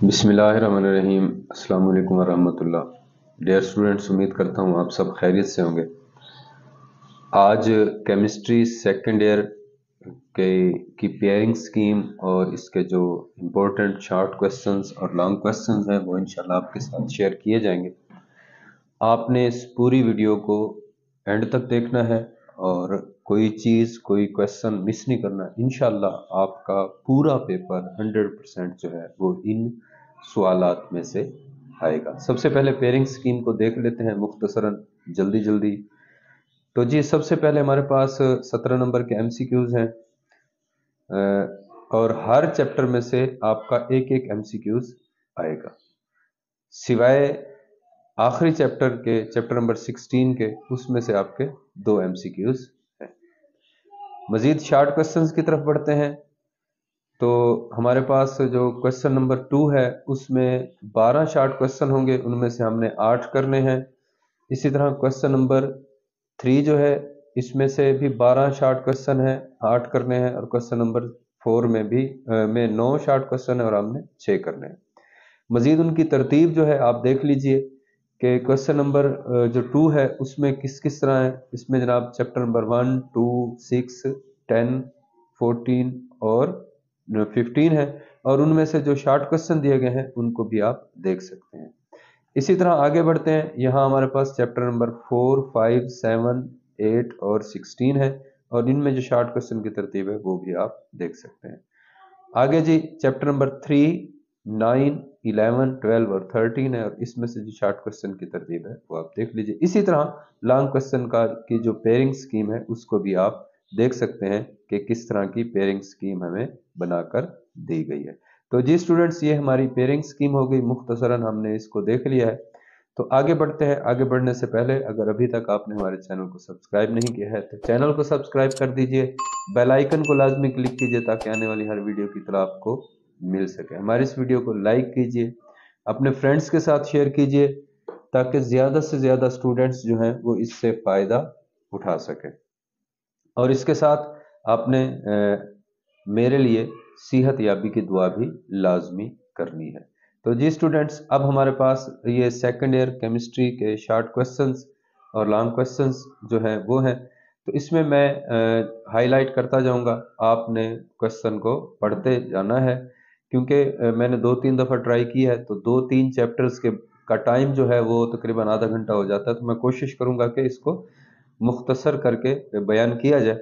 बिस्मिल्लाहिर्रहमानिर्रहीम। अस्सलाम वालेकुम वरहमतुल्लाह। डियर स्टूडेंट्स, उम्मीद करता हूँ आप सब खैरियत से होंगे। आज केमिस्ट्री सेकेंड ईयर के की पेयरिंग स्कीम और इसके जो इम्पोर्टेंट शॉर्ट क्वेश्चंस और लॉन्ग क्वेश्चंस हैं वो इंशाल्लाह आपके साथ शेयर किए जाएंगे। आपने इस पूरी वीडियो को एंड तक देखना है और कोई चीज़ कोई क्वेश्चन मिस नहीं करना। इंशाल्लाह आपका पूरा पेपर 100% जो है वो इन सवालात में से आएगा। सबसे पहले पेयरिंग स्कीम को देख लेते हैं मुख्तसरन, जल्दी जल्दी। तो जी सबसे पहले हमारे पास 17 नंबर के एमसीक्यूज हैं और हर चैप्टर में से आपका एक एक एमसीक्यूज आएगा, सिवाय आखिरी चैप्टर के, चैप्टर नंबर 16 के, उसमें से आपके 2 एमसीक्यूज हैं। मजीद शॉर्ट क्वेश्चंस की तरफ बढ़ते हैं तो हमारे पास जो क्वेश्चन नंबर 2 है उसमें 12 शॉर्ट क्वेश्चन होंगे, उनमें से हमने 8 करने हैं। इसी तरह क्वेश्चन नंबर 3 जो है इसमें से भी 12 शॉर्ट क्वेश्चन है, 8 करने हैं। और क्वेश्चन नंबर 4 में भी 9 शॉर्ट क्वेश्चन है और हमने 6 करने हैं। मजीद उनकी तरतीब जो है आप देख लीजिए कि क्वेश्चन नंबर जो 2 है उसमें किस किस तरह है। इसमें जनाब चैप्टर नंबर 1, 2, 6, 10, 14 और 15 है और उनमें से जो शॉर्ट क्वेश्चन दिए गए हैं उनको भी आप देख सकते हैं। इसी तरह आगे बढ़ते हैं। यहाँ हमारे पास चैप्टर नंबर 4, 5, 7, 8 और 16 है और इनमें जो शॉर्ट क्वेश्चन की तरतीब है वो भी आप देख सकते हैं। आगे जी चैप्टर नंबर 3, 9, 11, 12 और 13 है और इसमें से जो शॉर्ट क्वेश्चन की तरतीब है वो आप देख लीजिए। इसी तरह लॉन्ग क्वेश्चन का की जो पेयरिंग स्कीम है उसको भी आप देख सकते हैं कि किस तरह की पेयरिंग स्कीम हमें बनाकर दी गई है। तो जी स्टूडेंट्स, ये हमारी पेयरिंग स्कीम हो गई, मुख्तसरन हमने इसको देख लिया है। तो आगे बढ़ते हैं। आगे बढ़ने से पहले अगर अभी तक आपने हमारे चैनल को सब्सक्राइब नहीं किया है तो चैनल को सब्सक्राइब कर दीजिए, बेल आइकन को लाजमी क्लिक कीजिए ताकि आने वाली हर वीडियो की तरह आपको मिल सके। हमारी इस वीडियो को लाइक कीजिए, अपने फ्रेंड्स के साथ शेयर कीजिए ताकि ज़्यादा से ज़्यादा स्टूडेंट्स जो हैं वो इससे फ़ायदा उठा सकें। और इसके साथ आपने मेरे लिए सेहत याबी की दुआ भी लाजमी करनी है। तो जी स्टूडेंट्स, अब हमारे पास ये सेकेंड ईयर केमिस्ट्री के शॉर्ट क्वेश्चंस और लॉन्ग क्वेश्चंस जो हैं वो हैं। तो इसमें मैं हाईलाइट करता जाऊंगा, आपने क्वेश्चन को पढ़ते जाना है क्योंकि मैंने 2-3 दफ़ा ट्राई किया है तो 2-3 चैप्टर्स के का टाइम जो है वो तकरीबन आधा घंटा हो जाता है। तो मैं कोशिश करूंगा कि इसको मुख्तसर करके बयान किया जाए।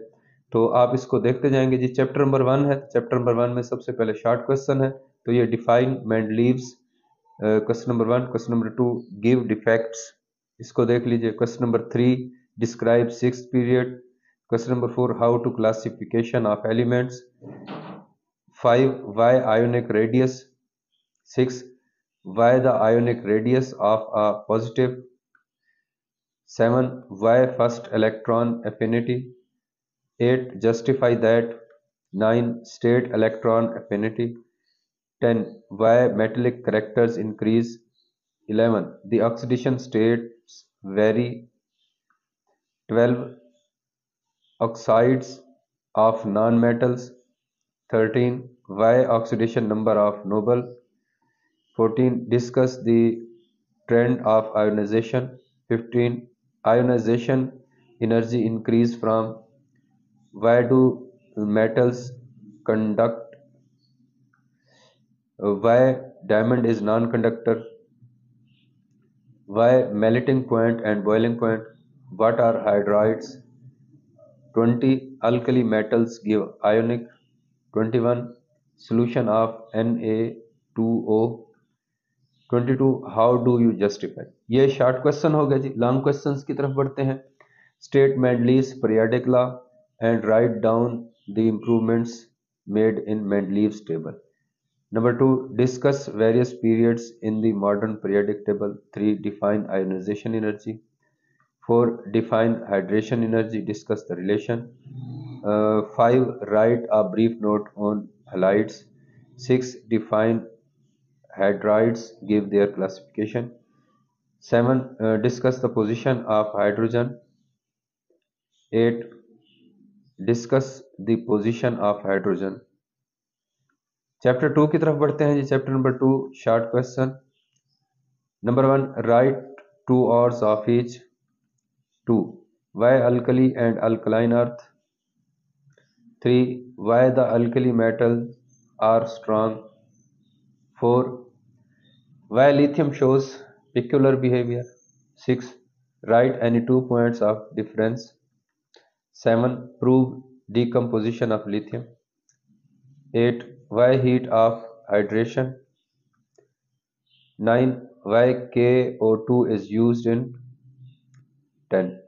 तो आप इसको देखते जाएंगे जी। चैप्टर नंबर 1 है, चैप्टर नंबर 1 में सबसे पहले शॉर्ट क्वेश्चन है तो ये define Mendeleev's question number 1। Question number 2 give defects, इसको देख लीजिए। Question number 3 describe six period. Question number 4 how to classification of elements. 5 why ionic radius. 6 why the ionic radius of a positive. 7 why first electron affinity। 8 justify that। 9 state electron affinity। 10 why metallic characters increase। 11 the oxidation states vary। 12 oxides of non-metals। 13 why oxidation number of noble। 14 discuss the trend of ionization। 15 ionization energy increase from। why do metals conduct। why diamond is non-conductor। why melting point and boiling point। what are hydrides। 20 alkali metals give ionic। 21 solution of Na2O। 22 how do you justify। ये short question हो गया जी। Long questions की तरफ बढ़ते हैं। State Mendeleev's periodic law and write down the improvements made in Mendeleev's table। Number 2 discuss various periods in the modern periodic table। 3 define ionization energy। 4 define hydration energy, discuss the relation। 5 write a brief note on halides। 6 define hydrides, give their classification। 7 discuss the position of hydrogen। 8 discuss the position of hydrogen। Chapter 2 की तरफ बढ़ते हैं जी। Chapter number 2, short question. Number 1, write 2 odds of each. 2, why alkali and alkaline earth. 3, why the alkali metals are strong. 4, why lithium shows peculiar behavior. 6, write any 2 points of difference. 7, prove decomposition of lithium. 8, why heat of hydration. 9, why KO2 is used in. 10,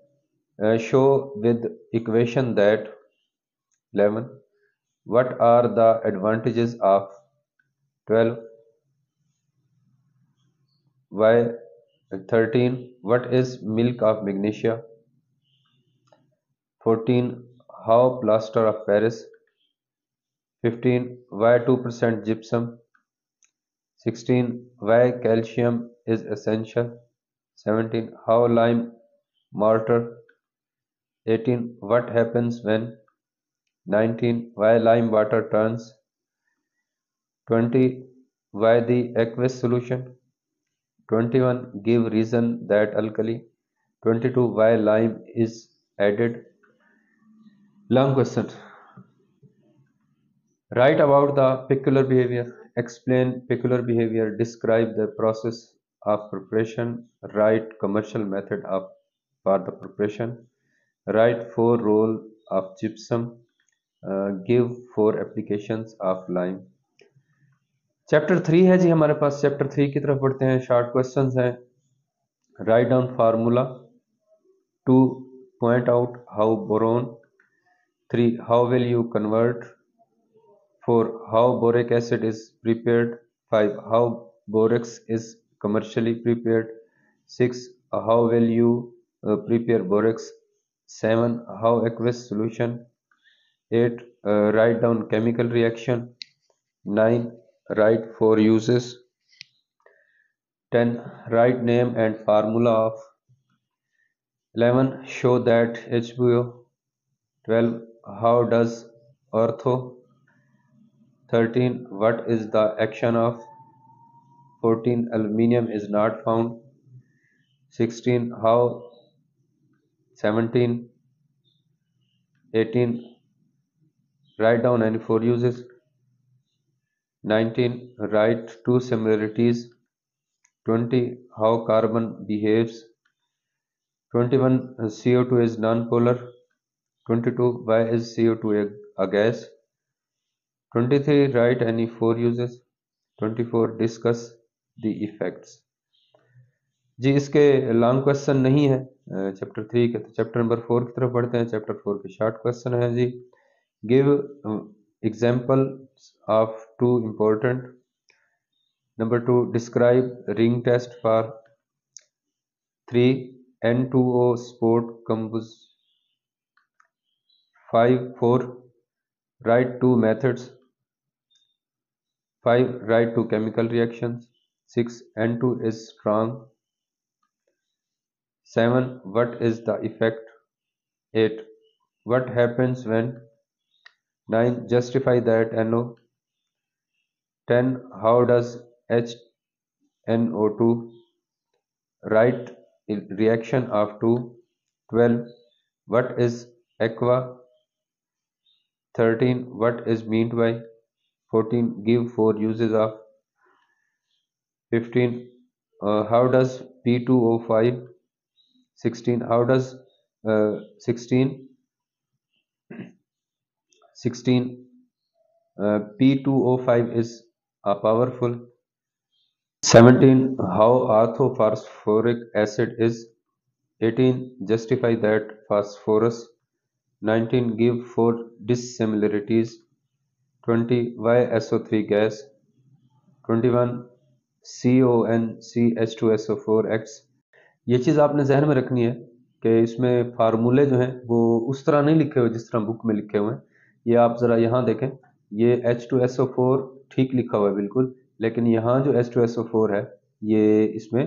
show with equation that. 11, what are the advantages of. 12, why. 13, what is milk of magnesia. 14, how plaster of Paris. 15, why 2% gypsum. 16, why calcium is essential. 17, how lime mortar. 18, what happens when. 19, why lime water turns. 20, why the aqueous solution. 21, give reason that alkali. 22, why lime is added. Long question. Write about the peculiar behavior. Explain peculiar behavior. Describe the process of preparation. Write commercial method for the preparation. Write 4 role of gypsum. Give 4 applications of lime. Chapter 3 है जी हमारे पास। Chapter 3 की तरफ बढ़ते हैं। Short questions हैं। Write down formula. 2, point out how boron. 3, how will you convert. 4, how boric acid is prepared. 5, how borax is commercially prepared. 6, how will you prepare borax. 7, how aqueous solution. 8, write down chemical reaction. 9, write 4 uses. 10, write name and formula of. 11, show that HBO. 12, how does ortho. 13, what is the action of. 14, aluminium is not found. 16, how. 17, 18, write down any 4 uses. 19, write 2 similarities. 20, how carbon behaves. 21, CO2 is non-polar. 22, why is CO2 a gas. 23, write any 4 uses. 24, discuss the effects. जी इसके long question नहीं है chapter 3 के। तो chapter number 4 की तरफ बढ़ते हैं। Chapter 4 के शॉर्ट क्वेश्चन है जी। Give example of 2 important. Number 2, describe ring test for. 3, N2O sport combus. 4, write 2 methods. 5, write 2 chemical reactions. 6, N2 is strong. 7, what is the effect. 8, what happens when. 9, justify that NO. 10, how does HNO2. Write reaction of 2. 12, what is aqua. 13, what is meant by. 14, give 4 uses of. 15, how does P2O5. 16, how does 16 P2O5 is powerful. 17, how orthophosphoric acid is. 18, justify that phosphorus. 19, give 4 dissimilarities. 20, why SO3 gas. 21, CONCH2SO4X। ये चीज़ आपने जहन में रखनी है कि इसमें फार्मूले जो हैं वो उस तरह नहीं लिखे हुए जिस तरह बुक में लिखे हुए हैं। ये आप ज़रा यहाँ देखें, ये H2SO4 ठीक लिखा हुआ है बिल्कुल, लेकिन यहाँ जो H2SO4 है ये इसमें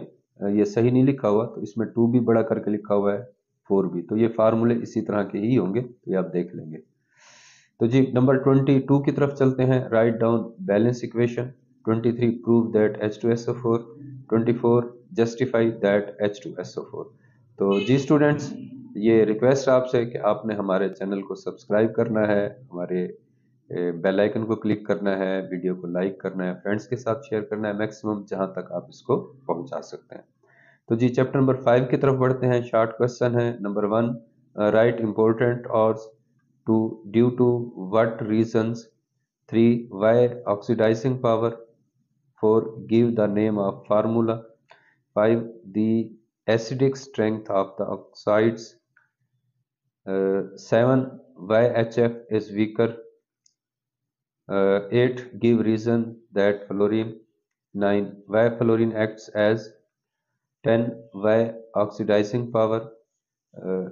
ये सही नहीं लिखा हुआ, तो इसमें 2 भी बड़ा करके लिखा हुआ है, 4 भी। तो ये फार्मूले इसी तरह के ही होंगे, तो ये आप देख लेंगे। तो जी नंबर 22 की तरफ चलते हैं। Write down balance equation. 23 prove that H2SO4। 24 justify that H2SO4। तो जी स्टूडेंट्स, ये रिक्वेस्ट आपसे कि आपने हमारे चैनल को सब्सक्राइब करना है, हमारे बेल आइकन को क्लिक करना है, वीडियो को लाइक करना है, फ्रेंड्स के साथ शेयर करना है मैक्सिमम जहां तक आप इसको पहुंचा सकते हैं। तो जी चैप्टर नंबर 5 की तरफ बढ़ते हैं। शॉर्ट क्वेश्चन है। नंबर 1, राइट इंपॉर्टेंट और two due to what reasons. 3, why oxidising power. 4, give the name of formula. 5, the acidic strength of the oxides. 7, why HF is weaker. 8, give reason that fluorine. 9, why fluorine acts as. 10, why oxidizing power. Uh,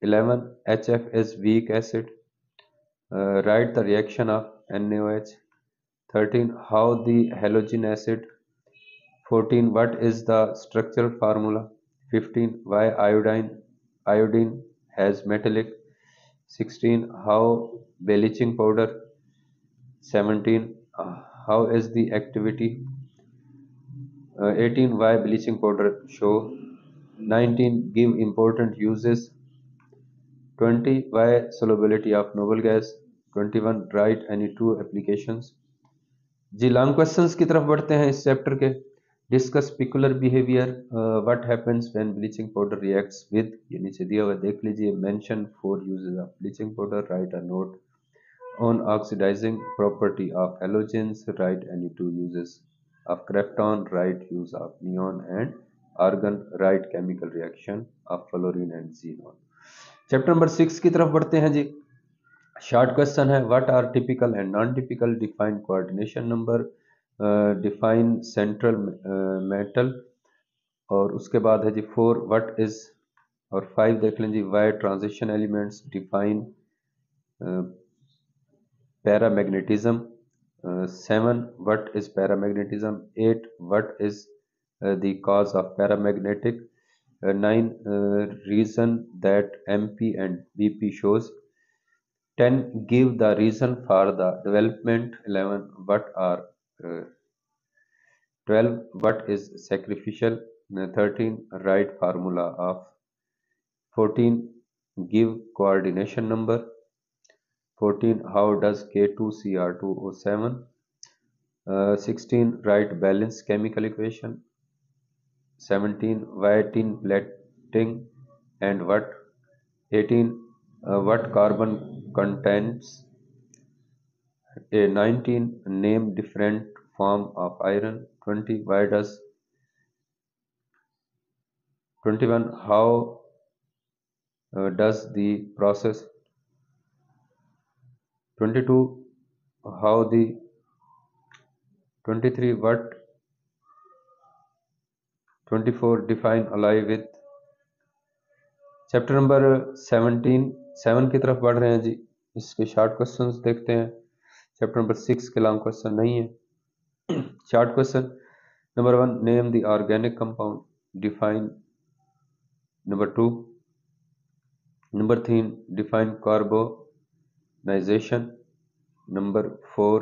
11, HF is weak acid. Write the reaction of NaOH. 13, how the halogen acid. 14, what is the structural formula. 15, why iodine has metallic. 16, how bleaching powder. 17, how is the activity. 18, why bleaching powder show. 19, give important uses. 20, why solubility of noble gas. 21, write any two applications. जी long questions की तरफ बढ़ते हैं इस chapter के। Discuss peculiar behaviour. What happens when bleaching powder reacts with, ये नीचे दिया हुआ देख लीजिए। Mention 4 uses of bleaching powder. Write a note on oxidising property of halogens. Write any two uses of krypton. Write use of neon and argon. Write chemical reaction of fluorine and xenon. Chapter number 6 की तरफ बढ़ते हैं जी। Short question है। What are typical and non typical. Define coordination number. Define central metal. और उसके बाद है जी 4 व्हाट इज। और 5 देख लें जी why transition elements. Define paramagnetism. 7 what is paramagnetism. 8 what is the cause of paramagnetic. 9 reason that MP and BP shows. 10, give the reason for the development. 11, what are. 12, what is sacrificial. 13, write formula of. 14, give coordination number. 14, how does K2Cr2O7. 16, write balance chemical equation. 17, why tin plating and what. 18, what carbon contains. 19, name different form of iron. 20, why does. 21, how does the process. 22, how the. 23, what. 24, define alloy with. Chapter number 7 की तरफ बढ़ रहे हैं जी। इसके short questions देखते हैं। Chapter number 6 के long question नहीं है। Short question. Number 1, name the organic compound. Define. Number 2, number 3, define carbonisation. Number 4,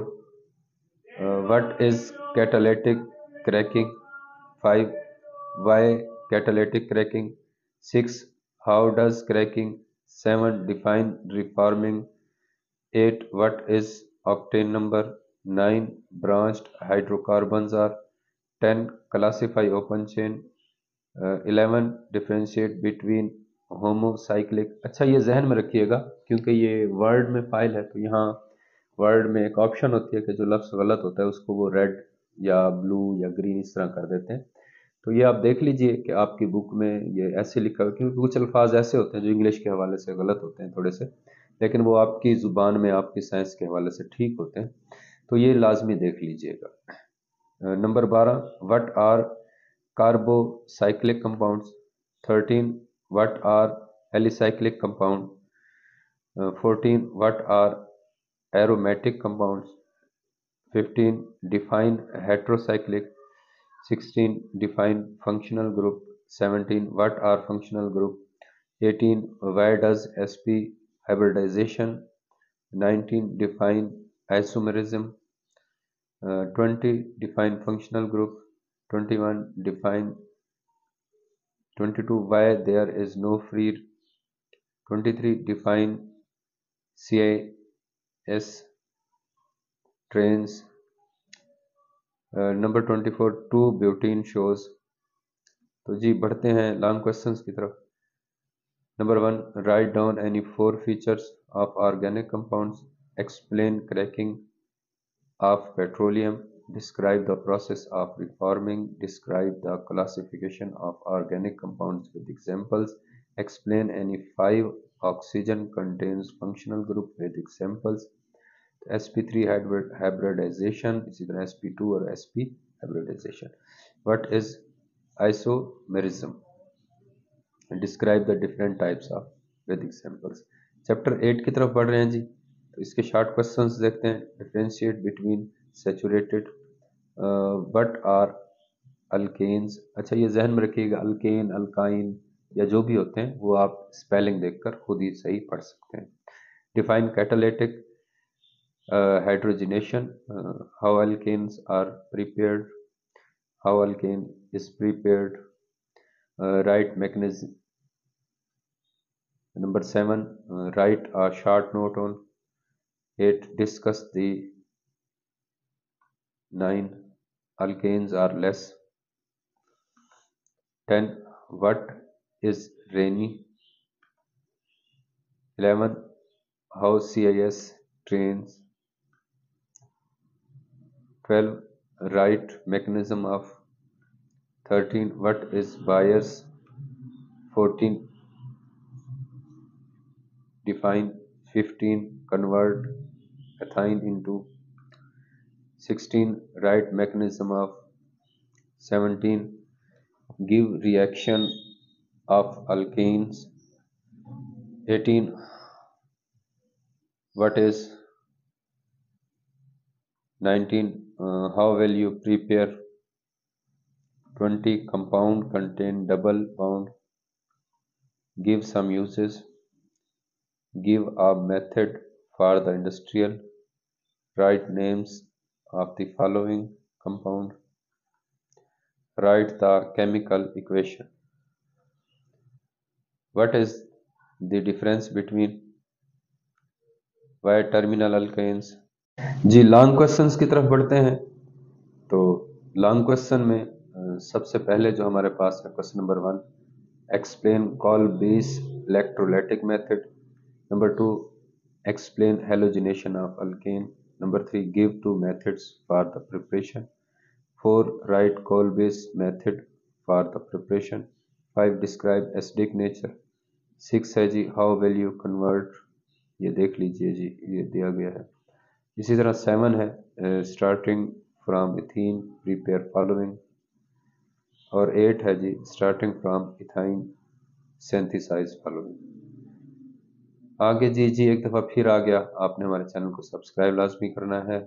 what is catalytic cracking. 5, why catalytic cracking. 6, how does cracking. 7, define reforming. 8, what is octane number. 9, branched hydrocarbons are. 10, classify open chain. 11, differentiate between homocyclic। अच्छा ये जहन में रखिएगा क्योंकि ये word में file है, तो यहाँ वर्ड में एक ऑप्शन होती है कि जो लफ्ज़ गलत होता है उसको वो रेड या ब्लू या ग्रीन इस तरह कर देते हैं। तो ये आप देख लीजिए कि आपकी बुक में ये ऐसे लिखा हुआ, क्योंकि कुछ अल्फाज ऐसे होते हैं जो इंग्लिश के हवाले से गलत होते हैं थोड़े से, लेकिन वो आपकी ज़ुबान में आपकी साइंस के हवाले से ठीक होते हैं, तो ये लाजमी देख लीजिएगा। Number 12, what are carbocyclic compounds. 13, what are alicyclic compound. 14, what are aromatic compounds. 15, define heterocyclic. 16, define functional group. 17, what are functional group. 18, why does sp hybridization. 19 define isomerism, 20 define functional group, 21 define 22 why there is no free, 23 define CIS trains, number 24 two butene shows। तो जी बढ़ते हैं long questions की तरफ। Number 1 write down any 4 features of organic compounds, explain cracking of petroleum, describe the process of reforming, describe the classification of organic compounds with examples, explain any 5 oxygen contains functional group with examples, sp3 hybridization इसी तरह sp2 और sp hybridization, what is isomerism, describe the different types of with examples। Chapter 8 की तरफ बढ़ रहे हैं जी। तो इसके शॉर्ट क्वेश्चंस देखते हैं। Differentiate between saturated, what are alkenes. अच्छा ये जहन में रखिएगा, अल्केन अल्काइन या जो भी होते हैं वो आप स्पेलिंग देखकर खुद ही सही पढ़ सकते हैं। Define catalytic hydrogenation, how alkenes are prepared, how alkene is prepared, write mechanism. Number 7, write a short note on 8. Discuss the 9. Alkanes are less. 10. What is rainy? 11. How CIS trains. 12. Write mechanism of. 13. What is bias? 14. Define. 15. Convert ethane into. 16. Write mechanism of. 17. Give reaction of alkanes. 18. What is. 19. How will you prepare. 20. Compound contain double bond. Give some uses. Give a method for the industrial. Write names of the following compound. Write the chemical equation. What is the difference between Y-terminal alkanes? Ji long questions की तरफ बढ़ते हैं। तो long question में सबसे पहले जो हमारे पास है question number 1, explain call-base electrolytic method. Number 2, explain halogenation of alkane. Number 3, give 2 methods for the preparation. 4, write coal-based method for the preparation. 5, describe acidic nature. 6 है जी how will you convert, ये देख लीजिए जी, ये दिया गया है। इसी तरह 7 है starting from ethene prepare following, और 8 है जी starting from ethine synthesize following। आगे जी एक दफ़ा फिर आ गया, आपने हमारे चैनल को सब्सक्राइब लाजमी करना है,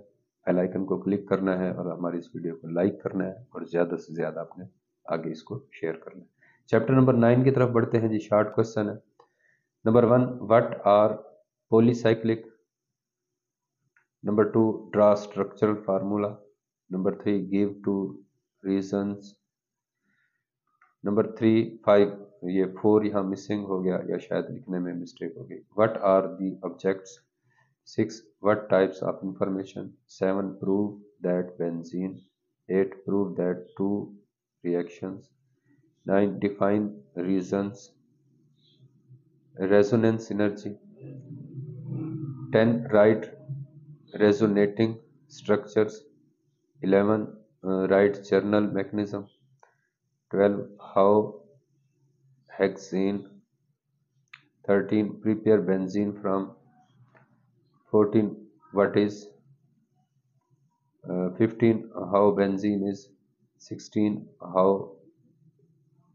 बेल आइकन को क्लिक करना है और हमारी इस वीडियो को लाइक करना है और ज़्यादा से ज़्यादा आपने आगे इसको शेयर करना है। चैप्टर नंबर 9 की तरफ बढ़ते हैं जी। शॉर्ट क्वेश्चन है। Number 1, what are polycyclic. Number 2, draw structural formula. Number 3, give 2 reasons. Number 5, ये 4 यहाँ मिसिंग हो गया या शायद लिखने में मिस्टेक हो गई। What are the objects. 6, what types of information. 7, prove that benzene. 8, prove that 2 reactions. 9, define reasons. Resonance energy. 10, write resonating structures. 11, write general mechanism. 12, how hexane। 13, prepare benzene from। 14, what is। 15, how benzene is। 16, how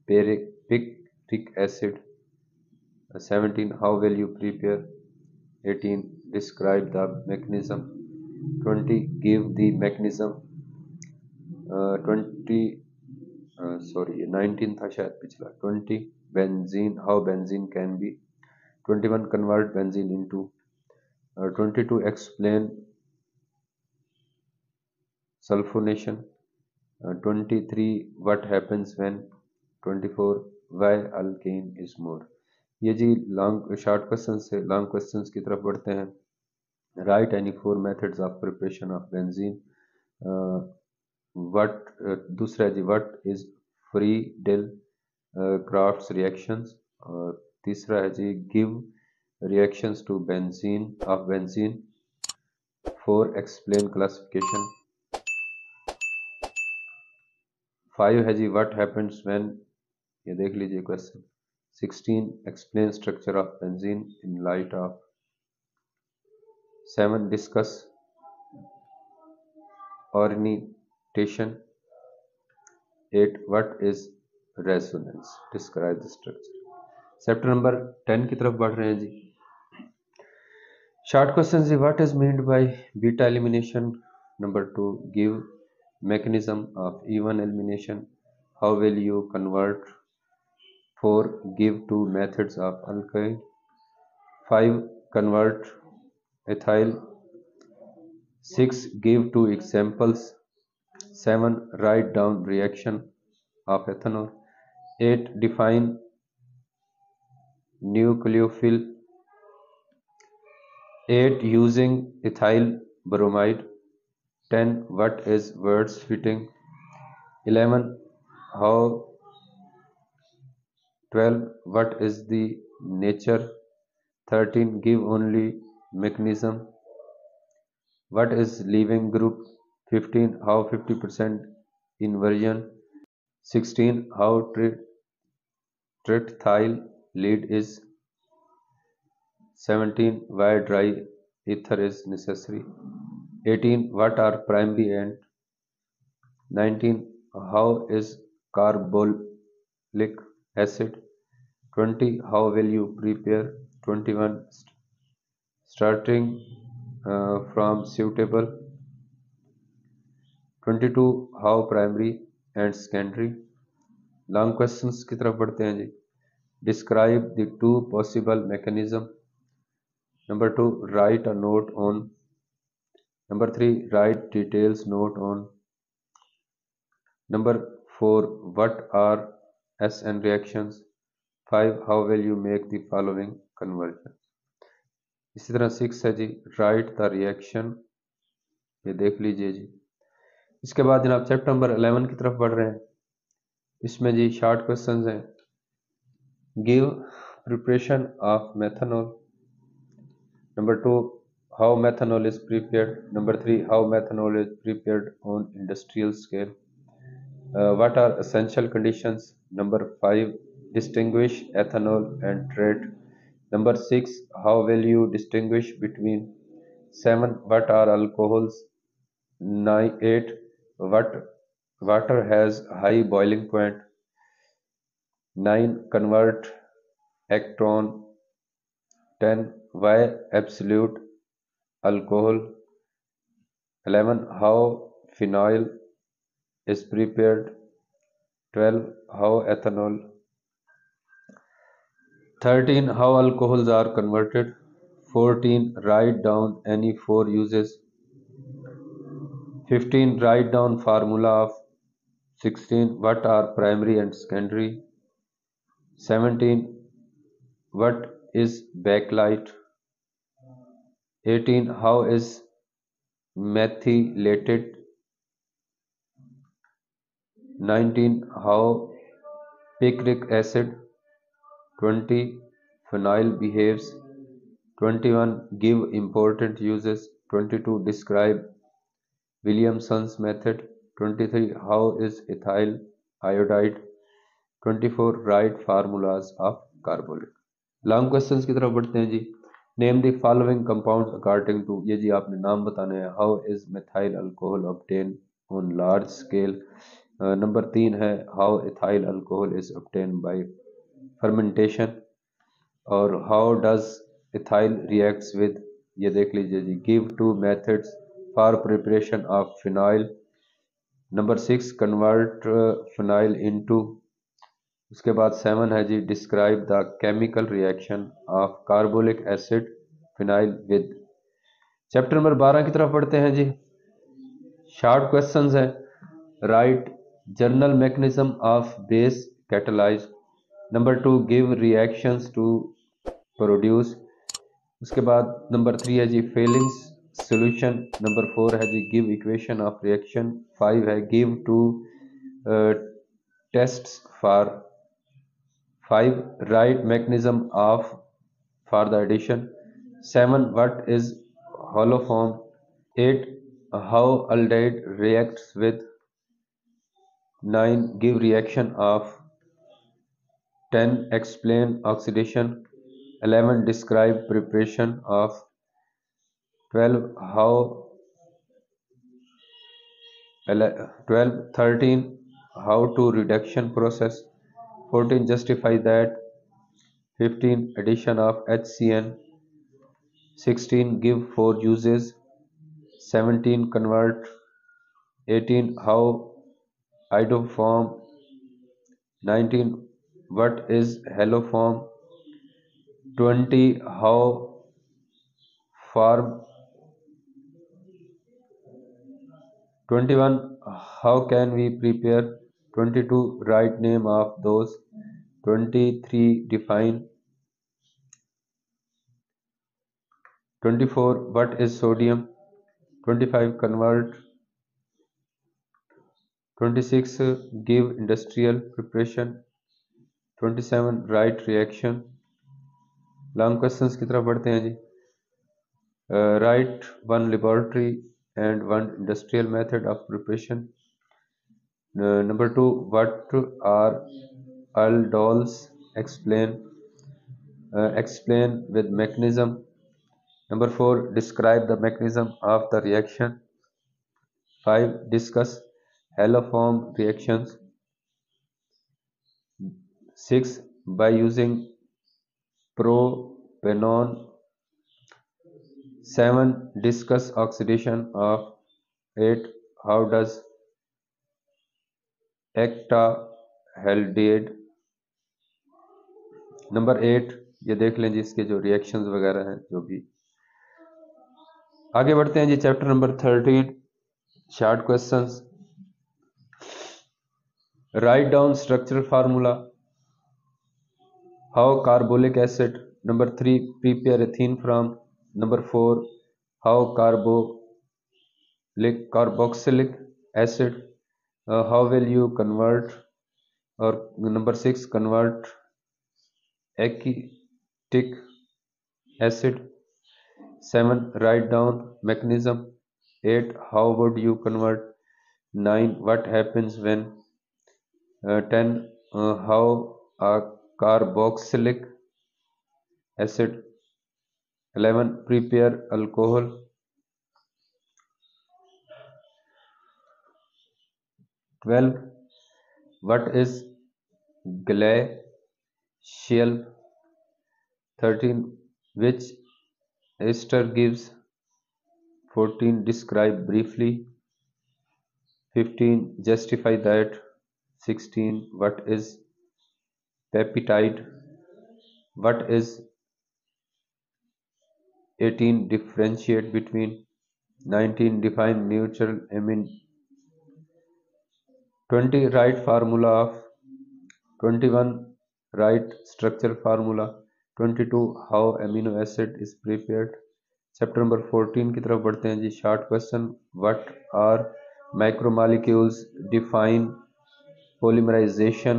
picric acid। 17, how will you prepare। 18, describe the mechanism। 20, give the mechanism। 19 था शायद पिछला। 20, benzene, how benzene can be। 21, convert benzene into। 22 explain sulfonation, 23 what happens when, 24 why alkane is more। ये जी long short question से long questions की तरफ बढ़ते हैं। Write any four methods of preparation of benzene. वट दूसरा है जी what is Friedel Crafts reactions. और तीसरा है जी give reactions to benzene of benzene. 4 explain classification. 5 है जी व्हाट हैपेंस व्हेन, ये देख लीजिए question. 16 explain structure of benzene in light of. 7 discuss ornamentation। 8 what is resonance, describe the structure। Chapter number 10 की तरफ बढ़ रहे हैं जी। शॉर्ट क्वेश्चन जी what is meant by beta elimination. Number 2 give mechanism of even elimination, how will you convert। 4 give two methods of alkyl। 5 convert ethyl। 6 give two examples। 7 write down reaction of ethanol। 8 define nucleophile। 8 using ethyl bromide। 10 what is words fitting। 11 how। 12 what is the nature। 13 give only mechanism, what is leaving group। 15 how 50% inversion। 16 how triethyl lead is। 17 why dry ether is necessary। 18 what are primary and। 19 how is carbolic acid। 20 how will you prepare। 21 starting from suitable। 22 how primary and secondary। Long questions की तरफ बढ़ते हैं जी। Describe the two possible mechanism. Number 2 write a note on. Number 3 write details note on. Number 4 what are SN reactions. 5 how will you make the following conversion. इसी तरह 6 है जी right the reaction, ये देख लीजिए जी। इसके बाद जनाब चैप्टर नंबर 11 की तरफ बढ़ रहे हैं। इसमें जी शॉर्ट क्वेश्चंस हैं। Give preparation of methanol. Number 2 how methanol is prepared. Number 3 how methanol is prepared on industrial scale. What are essential conditions. Number 5 distinguish ethanol and trait. Number 6 how will you distinguish between. 7 what are alcohols। 8 what water has high boiling point। 9 convert acetone। 10 why absolute alcohol। 11 how phenol is prepared। 12 how ethanol। 13 how alcohols are converted। 14 write down any 4 uses। 15 write down formula of। 16 what are primary and secondary। 17 what is backlight। 18 how is methylated। 19 how picric acid। 20 phenyl behaves। 21 give important uses। 22 describe Williamson's method। 23 how is ethyl iodide। 24 write formulas of carbolic। Long questions की तरफ बढ़ते हैं जी। Name the following compounds according to, ये जी आपने नाम बताने हैं। How is methyl alcohol obtain on large scale. Number 3 है how ethyl alcohol is obtain by fermentation. और how does ethyl reacts with, ये देख लीजिए जी। Give two methods for preparation of phenyl. Number 6 convert phenyl into. उसके बाद 7 है जी describe the chemical reaction of carbolic acid phenyl with. Chapter number 12 की तरफ पढ़ते हैं जी। शॉर्ट क्वेश्चंस है। Write general mechanism of base catalyse. Number 2 give reactions to produce. उसके बाद नंबर 3 है जी फेलिंग्स सॉल्यूशन। नंबर 4 है जी गिव इक्वेशन ऑफ रिएक्शन। 5 है give two tests for 5 write mechanism of for the addition. 7 what is holoform। 8 how aldehyde reacts with। 9 give reaction of। 10 explain oxidation। 11 describe preparation of। 12 how 12 13 how to reduction process। 14 justify that। 15 addition of HCN। 16 give 4 uses। 17 convert। 18 how iodoform। 19 what is haloform। 20 how form। 21 how can we prepare। 22 right name of those। 23 define। 24 what is sodium। 25 convert। 26 give industrial preparation। 27 write reaction। लॉन्ग questions की तरफ बढ़ते हैं जी। Write one laboratory and one industrial method of preparation. Number 2 what are aldols। explain। explain with mechanism। Number 4 describe the mechanism of the reaction। 5 discuss haloform reactions। 6 by using propanol। 7 discuss oxidation of। 8 how does एक्टाहेल्डेड। Number 8 ये देख लें जी इसके जो reactions वगैरह हैं जो भी। आगे बढ़ते हैं जी chapter number 13 short questions. Write down structural formula. How carbolic acid. Number 3 prepare ethene from. Number 4 how carboxylic acid. How will you convert. और number 6 convert acetic acid. 7 write down mechanism। 8 how would you convert। 9 what happens when। 10 how a carboxylic acid। 11 prepare alcohol। 12 what is glacial। 13 which ester gives। 14 describe briefly। 15 justify that। 16 what is peptide। what is 18 differentiate between। 19 define neutral amine। 20 write formula of। 21 write structure formula। 22 how amino acid is prepared। Chapter number 14 की तरफ बढ़ते हैं जी। Short question what are micromolecules. Define polymerisation.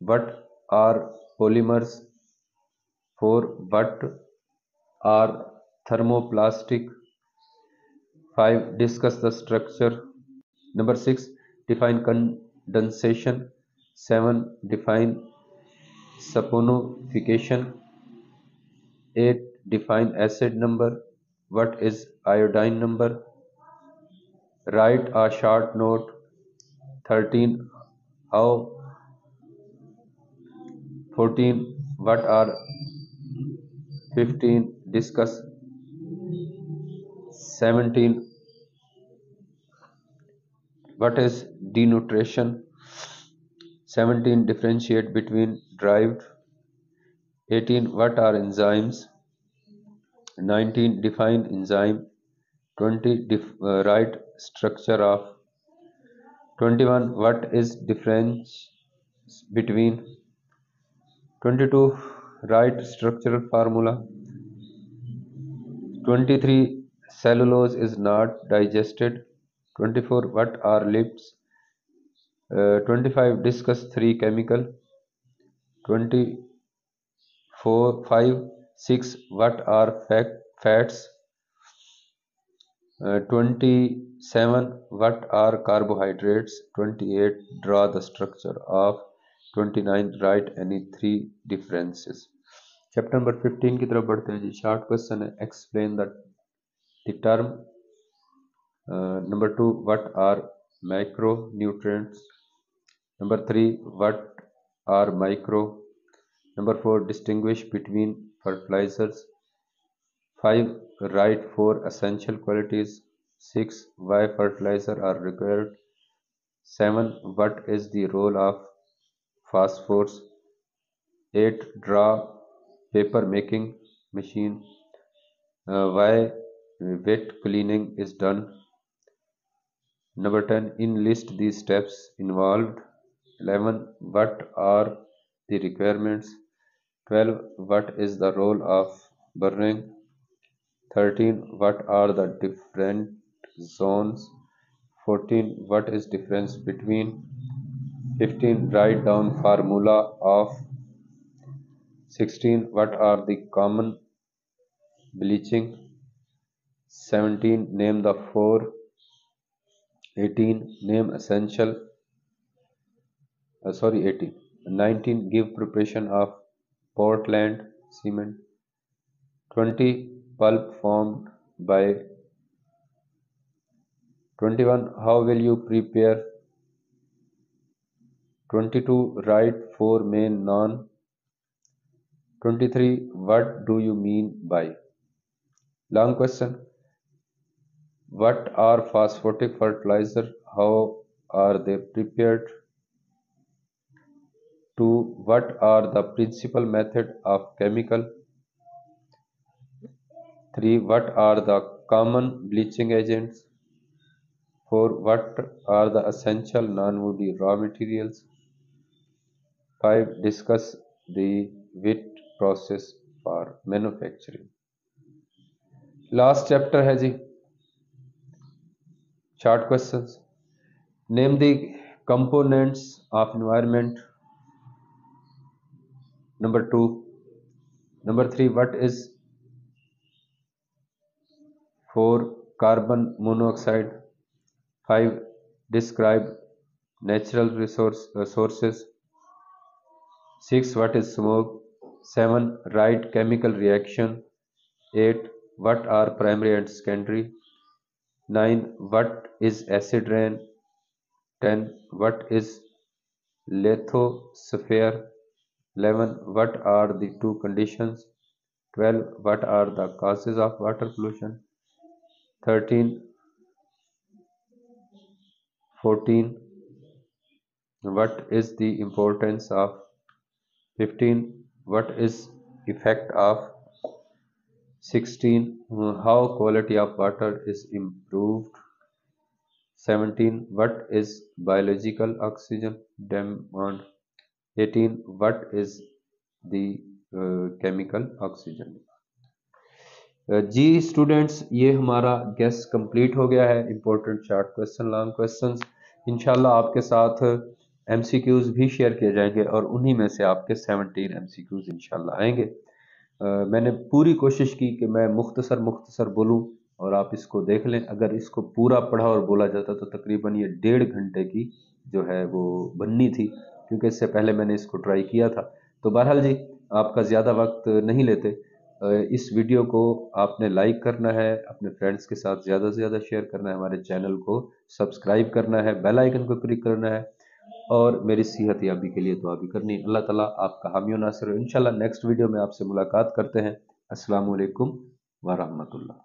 What are polymers. 4 what आर thermoplastic। 5 discuss the structure। Number 6 define condensation। 7 define saponification। 8 define acid number। what is iodine number। write a short note। 13 how। 14 what are। 15 discuss। 17 what is denaturation। 17 differentiate between derived। 18 what are enzymes। 19. Define enzyme. 20. Write structure of. 21. What is difference between. 22. Write structural formula. 23. Cellulose is not digested. 24. What are lipids? 25. Discuss three chemical. 24. 5. 6. What are fats? 27. What are carbohydrates? 28. Draw the structure of. 29. Write any three differences. Chapter number 15 की तरफ बढ़ते हैं जी। Short question है, explain the term. Number 2, what are macro nutrients. Number 3, what are micro. Number 4, distinguish between fertilisers. 5, write 4 essential qualities. 6, why fertilizer are required. 7, what is the role of phosphorus. 8, draw paper making machine. Why wet cleaning is done. Number 10, enlist these steps involved. 11, what are the requirements. 12, what is the role of burning. 13, what are the different zones. 14, what is difference between. 15, write down formula of. 16, what are the common bleaching. 17, name the 4. 18, name essential 18. 19, give preparation of Portland cement. 20, pulp formed by. 21, how will you prepare. 22, write 4 main non. 23, what do you mean by. Long question. What are phosphatic fertilizer? How are they prepared? 2, what are the principal method of chemical. 3, what are the common bleaching agents. 4, what are the essential non-woody raw materials. 5, discuss the wheat process for manufacturing. Last chapter है जी, short questions. Name the components of environment. Number 2। Number 3, what is 4, carbon monoxide. 5, describe natural sources. 6, what is smoke. 7, write chemical reaction. 8, what are primary and secondary. 9, what is acid rain. 10, what is lithosphere. 11, what are the two conditions. 12, what are the causes of water pollution. 13, 14, what is the importance of. 15, what is effect of. 16, how quality of water is improved. 17, what is biological oxygen demand. 18, what is the chemical oxygen. जी students, ये हमारा guess complete हो गया है। Important short question, long questions इंशाल्लाह आपके साथ MCQs भी शेयर किए जाएंगे और उन्हीं में से आपके 17 एमसीक्यूज इंशाल्लाह आएंगे। मैंने पूरी कोशिश की कि मैं मुख्तसर बोलूं और आप इसको देख लें। अगर इसको पूरा पढ़ा और बोला जाता तो तकरीबन ये 1.5 घंटे की जो है वो बननी थी, क्योंकि इससे पहले मैंने इसको ट्राई किया था। तो बहरहाल जी, आपका ज़्यादा वक्त नहीं लेते। इस वीडियो को आपने लाइक करना है, अपने फ्रेंड्स के साथ ज़्यादा से ज़्यादा शेयर करना है, हमारे चैनल को सब्सक्राइब करना है, बेल आइकन को क्लिक करना है और मेरी सेहत याबी के लिए दुआ भी करनी है। अल्लाह ताला आपका हामी और नासिर हो। इंशाल्लाह नेक्स्ट वीडियो में आपसे मुलाकात करते हैं। अस्सलामु अलैकुम व रहमतुल्लाह।